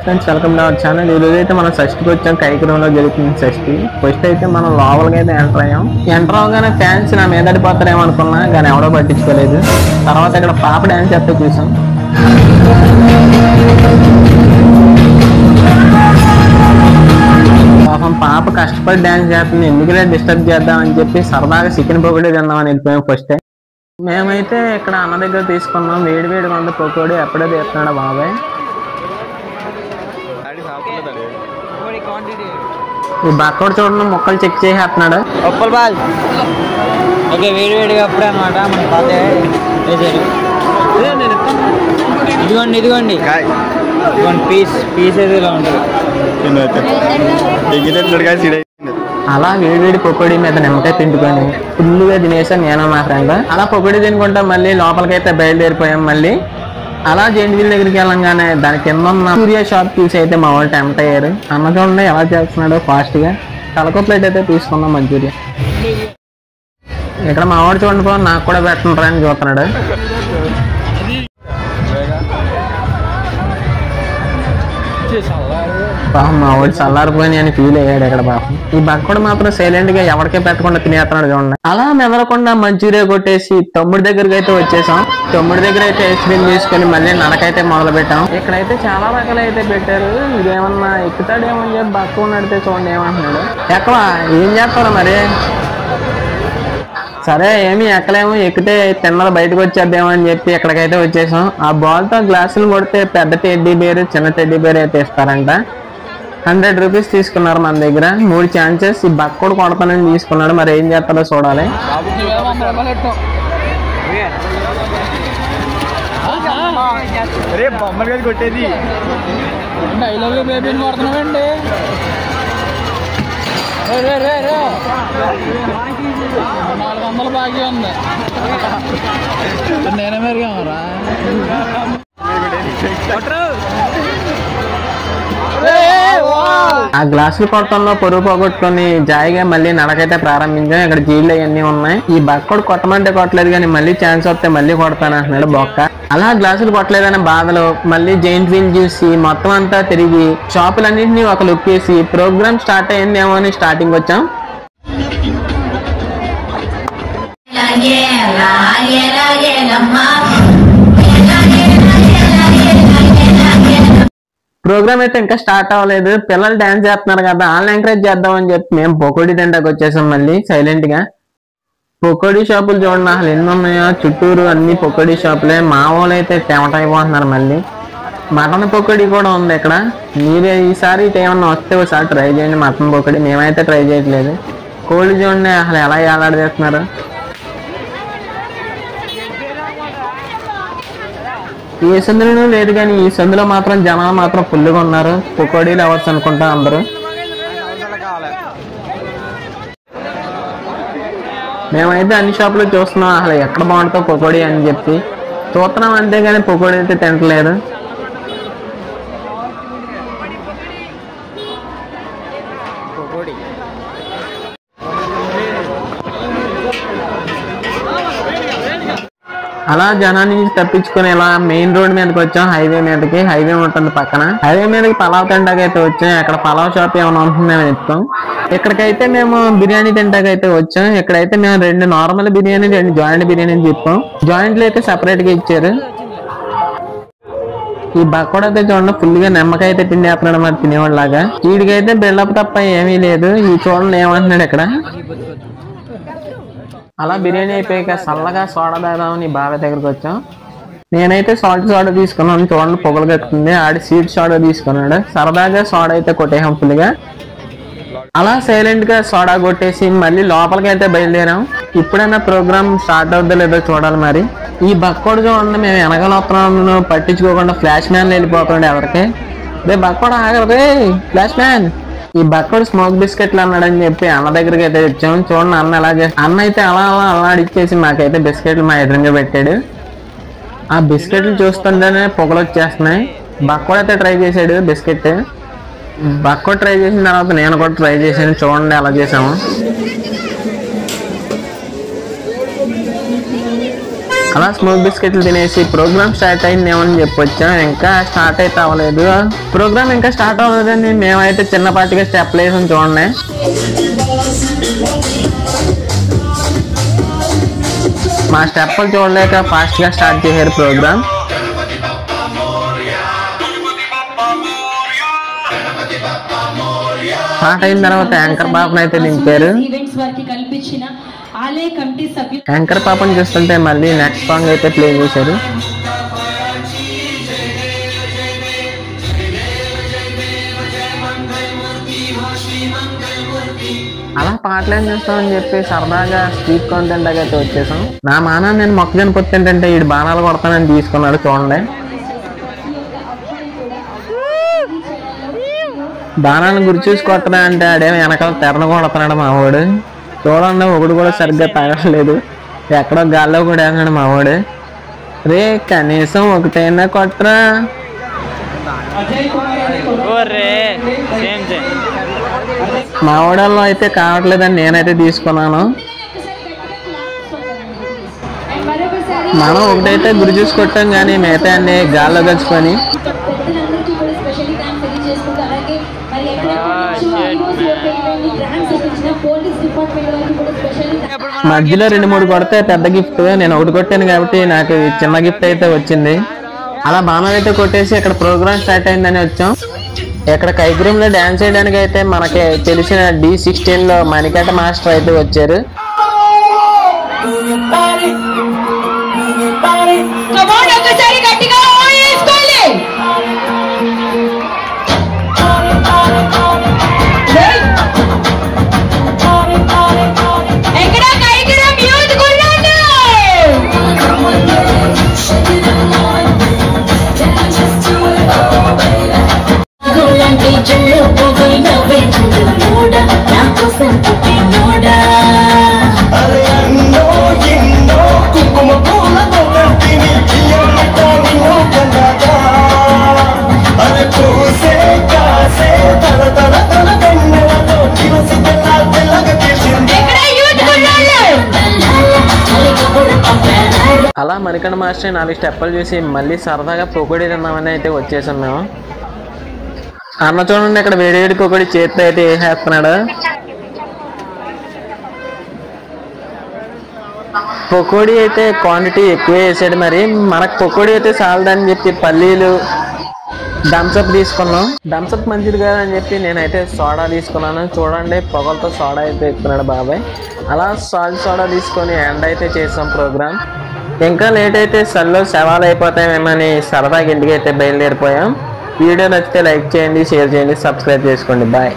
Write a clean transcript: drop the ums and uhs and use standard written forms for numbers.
Friends welcome to our channel. ఈ రోజు అయితే మనం షష్టికి వచ్చాం. కైకరంలో జరుగుతుంది షష్టి. ఫస్ట్ అయితే మనం లోపలికి అయితే ఎంటర్ అవగానే ఫ్యాన్స్ నా మీద పడిపోతారేమో అనుకున్నా, కానీ ఎవడో పట్టించుకోలేదు. తర్వాత ఇక్కడ పాప డాన్స్ చేస్తే చూసాం. పాపం పాప కష్టపడి డాన్స్ చేస్తుంది, ఎందుకంటే డిస్టర్బ్ చేద్దామని చెప్పి సరదాగా చికెన్ పకోడీ తిందామని వెళ్ళిపోయాం. ఫస్ట్ టైం మేమైతే ఇక్కడ అన్న దగ్గర తీసుకున్నాం. వేడిగా ఉంది పకోడీ, ఎప్పుడే తీస్తున్నాడు బాబాయ్. ఈ బక్కోడు చూడండి, మొక్కలు చెక్ చేసేస్తున్నాడు. ఓకే, వేడిగా అప్పుడే అనమాట. మన పాత ఇదిగోండి పీస్ అయితే ఇలా ఉంటుంది. అలా వేడి పకోడీ మీద నిమ్మకాయ పిండుకొని ఫుల్గా తినేసాం నేను మా ఫ్రెండ్. అలా పకోడీ తినుకుంటా మళ్ళీ లోపలికైతే బయలుదేరిపోయాం. మళ్ళీ అలా జెంట్ వీల్ దగ్గరికి వెళ్ళంగానే దాని కింద ఉన్న సూర్య షాప్ చూసి అయితే మా వాళ్ళు టెంప్ట్ అయ్యారు. అన్న చూడండి ఎలా చేస్తున్నాడో ఫాస్ట్ గా. తలకో ప్లేట్ అయితే తీసుకున్నాం మంచూరియా. ఇక్కడ మా వాడు చూడండి పో, నాకు కూడా పెట్టండి అని చూస్తున్నాడు. పాపం మా వాడు చల్లారిపోయి అని ఫీల్ అయ్యాడు ఇక్కడ పాపం. ఈ బక్కడు మాత్రం సైలెంట్ గా ఎవరికే పెట్టకుండా తినేస్తున్నాడు చూడండి. అలా మెదలకుండా మంచూరియా కొట్టేసి తమ్ముడి దగ్గరికి అయితే వచ్చేసాం. తమ్ముడి దగ్గర అయితే ఐస్ క్రీమ్ తీసుకొని మళ్ళీ నడకైతే మొదలు పెట్టాం. ఇక్కడైతే చాలా రకాలు అయితే పెట్టారు. ఇదేమన్నా ఎక్కుతాడేమని చెప్పి బక్క నడితే చూడండి ఏమంటున్నాడు. ఎక్కువ ఏం చేస్తారా మరి? సరే ఏమి ఎక్కలేమో, ఎక్కితే తిన్నది బయటకు వచ్చేద్దామో అని చెప్పి ఇక్కడికైతే వచ్చేసాం. ఆ బాల్ తో గ్లాసులు కొడితే పెద్ద టెడ్డీ బేర్ చిన్న టెడ్డీ బేర్ అయితే ఇస్తారంట. 100 రూపీస్ తీసుకున్నారు మన దగ్గర. 3 ఛాన్సెస్. ఈ బక్కడు కొడతానని తీసుకున్నాడు, మరి ఏం చేస్తాడో చూడాలి. కొట్టేది $400 బాగా ఉంది. నేనే మెరుగామరా. ఆ గ్లాసులు కొట్టంలో పొరుగు పోగొట్టుకొని జాయిగా మళ్ళీ నడకైతే ప్రారంభించాం. ఇక్కడ జీళ్ళు అవన్నీ ఉన్నాయి. ఈ బక్కడు కొట్టమంటే కొట్టలేదు, కానీ మళ్ళీ ఛాన్స్ వస్తే మళ్ళీ కొడతాను అంటున్నాడు బొక్క. అలా గ్లాసులు కొట్టలేదనే బాధలో మళ్ళీ జైంట్ వీల్ చూసి మొత్తం అంతా తిరిగి షాపులన్నింటినీ ఒక లుక్ వేసి ప్రోగ్రామ్ స్టార్ట్ అయ్యిందేమో అని స్టార్టింగ్ వచ్చాం. ప్రోగ్రామ్ అయితే ఇంకా స్టార్ట్ అవ్వలేదు. పిల్లలు డాన్స్ చేస్తున్నారు కదా, వాళ్ళని ఎంకరేజ్ చేద్దామని చెప్పి మేము పకోడీ తింటాకి వచ్చేసాం. మళ్ళీ సైలెంట్ గా పకోడీ షాపులు చూడండి అసలు ఎన్ని ఉన్నాయో. చుట్టూరు అన్ని పకోడీ షాపులే. మా వాళ్ళు అయితే టెమట అయిపోతున్నారు. మళ్ళీ మటన్ పకోడీ కూడా ఉంది ఇక్కడ. మీరే ఈసారి ఏమన్నా వస్తే ఒకసారి ట్రై చేయండి మటన్ పకోడీ. మేమైతే ట్రై చేయట్లేదు. కోళ్ళు చూడండి అసలు ఎలా ఏలాడేస్తున్నారు. ఏ సందులోనూ లేదు, కానీ ఈ సందులో మాత్రం జనాలు మాత్రం ఫుల్గా ఉన్నారు. పకోడీలు అవ్వచ్చు అనుకుంటా అందరూ. మేమైతే అన్ని షాపులు చూస్తున్నాం అసలు ఎక్కడ బాగుంటుందో పకోడీ అని చెప్పి చూస్తున్నాం, అంతేగాని పకోడీ అయితే తింటలేదు. అలా జనాన్ని తప్పించుకొని ఇలా మెయిన్ రోడ్ మీదకి వచ్చాం. హైవే మీదకి. హైవే ఉంటుంది పక్కన. హైవే మీదకి పలావ్ తింటాకి అయితే వచ్చాం. ఇక్కడ పలావ్ షాప్ ఏమైనా ఉంటుందని చెప్తాం. ఇక్కడికైతే మేము బిర్యానీ తింటాకి అయితే వచ్చాం. ఇక్కడైతే మేము 2 నార్మల్ బిర్యానీ 2 జాయింట్ బిర్యానీ చెప్పాం. జాయింట్లు అయితే సపరేట్ గా ఇచ్చారు. ఈ బక్కడు అయితే చూడండి ఫుల్ గా నిమ్మకాయ అయితే పిండి వేస్తున్నాడు మరి తినేవాళ్ళలాగా. వీడికైతే బిల్డప్ తప్ప ఏమీ లేదు. ఈ చూడండి ఏమంటున్నాడు ఇక్కడ. అలా బిర్యానీ అయిపోయాక చల్లగా సోడా తాగుదామని బాగా దగ్గరకు వచ్చాం. నేనైతే సాల్ట్ సోడా తీసుకున్నాను. చూడండి పొగలు కట్టుకుంది. ఆడి స్వీట్ సోడా తీసుకున్నాడు. సరదాగా సోడా అయితే కొట్టేసాం ఫుల్గా. అలా సైలెంట్ గా సోడా కొట్టేసి మళ్ళీ లోపలికి అయితే బయలుదేరాం. ఇప్పుడైనా ప్రోగ్రామ్ స్టార్ట్ అవుద్దో లేదో చూడాలి మరి. ఈ బక్కోడు చూడండి మేము వెనకాల వస్తున్నాను పట్టించుకోకుండా ఫ్లాష్ మ్యాన్ వెళ్ళిపోతున్నాడు ఎవరికి. రే బక్కోడు ఆగరే ఫ్లాష్ మ్యాన్. ఈ బక్కడు స్మోక్ బిస్కెట్లు అన్నాడని చెప్పి అన్న దగ్గరికి అయితే వచ్చాము. చూడండి అన్న ఎలా చేస్తాడు. అన్న అయితే అలా అడిచేసి మాకైతే బిస్కెట్లు మా ఎదురుగా పెట్టాడు. ఆ బిస్కెట్లు చూస్తుంటేనే పొగలు వచ్చేస్తున్నాయి. బక్కడు అయితే ట్రై చేశాడు బిస్కెట్. బక్కడు ట్రై చేసిన తర్వాత నేను కూడా ట్రై చేశాను. చూడండి ఎలా చేసాము. అలా స్మోక్ బిస్కెట్లు తినేసి ప్రోగ్రామ్ స్టార్ట్ అయిందేమో అని చెప్పొచ్చాం. ఇంకా స్టార్ట్ అయితే అవ్వలేదు. ప్రోగ్రామ్ ఇంకా స్టార్ట్ అవ్వలేదని మేమైతే చిన్నపాటిగా స్టెప్లు వేసాం చూడండి. మా స్టెప్పులు చూడలేక ఫాస్ట్గా స్టార్ట్ చేశారు ప్రోగ్రామ్. స్టార్ట్ అయిన తర్వాత యాంకర్ పాపను అయితే దింపారు. యాంకర్ పాపను చూస్తుంటే మళ్ళీ నెక్స్ట్ సాంగ్ అయితే ప్లే చేశారు. అలా పాటలు ఏం చేస్తామని చెప్పి సరదాగా స్ట్రీట్ కాంటెంట్ అయితే వచ్చేసాం. నా మానా నేను మొక్కజొన్న పొత్తు ఏంటంటే వీడు బాణాలు కొడతానని తీసుకున్నాడు చూడండి. బాణాలను గురి చూసి కొట్టడా అంటే ఆడేమో వెనకాల తెరను కొడుతున్నాడు మా వాడు. చూడండి ఒకడు కూడా సరిగ్గా తగలలేదు, ఎక్కడో గాల్లో కూడా వేసాడు మా వాడు. రే కనీసం ఒకటైనా కొట్టరా. మా వాడల్లో అయితే కావట్లేదని నేనైతే తీసుకున్నాను. మనం ఒకటైతే గురి చూసి కొట్టాం కానీ మిగతా అన్ని గాల్లో కలిసిపోయి. మధ్యలో 2-3 కొడితే పెద్ద గిఫ్ట్, నేను ఒకటి కొట్టాను కాబట్టి నాకు చిన్న గిఫ్ట్ అయితే వచ్చింది. అలా బాణాలు అయితే కొట్టేసి ఇక్కడ ప్రోగ్రామ్ స్టార్ట్ అయిందని వచ్చాం. ఇక్కడ కైగ్రూమ్ లో డాన్స్ చేయడానికి అయితే మనకి తెలిసిన D16 లో మణికట్ట మాస్టర్ అయితే వచ్చారు. అలా మణికంఠ మాస్టర్ 4 స్టెప్పులు చూసి మళ్ళీ సరదాగా పొకోడీ తిన్నామని అయితే వచ్చేసాం మేము. అన్న చూడండి ఇక్కడ వేడివేడి పొకోడీ చేతితో అయితే వేసేస్తున్నాడు. పొకోడీ అయితే క్వాంటిటీ ఎక్కువ వేసాడు. మరి మనకు పొకోడీ అయితే చాలదని చెప్పి పల్లీలు థమ్స్అప్ తీసుకున్నాం. థమ్స్అప్ మంచిది కాదని చెప్పి నేనైతే సోడా తీసుకున్నాను. చూడండి పొగలతో సోడా అయితే ఎక్కుతున్నాడు బాబాయ్. అలా సాల్ట్ సోడా తీసుకొని ఎండ్ అయితే చేసాం ప్రోగ్రామ్. ఇంకా లేట్ అయితే సల్లో శవాలు అయిపోతామేమని సరదాగా ఇంటికి అయితే బయలుదేరిపోయాం. వీడియో నచ్చితే లైక్ చేయండి, షేర్ చేయండి, సబ్స్క్రైబ్ చేసుకోండి. బాయ్.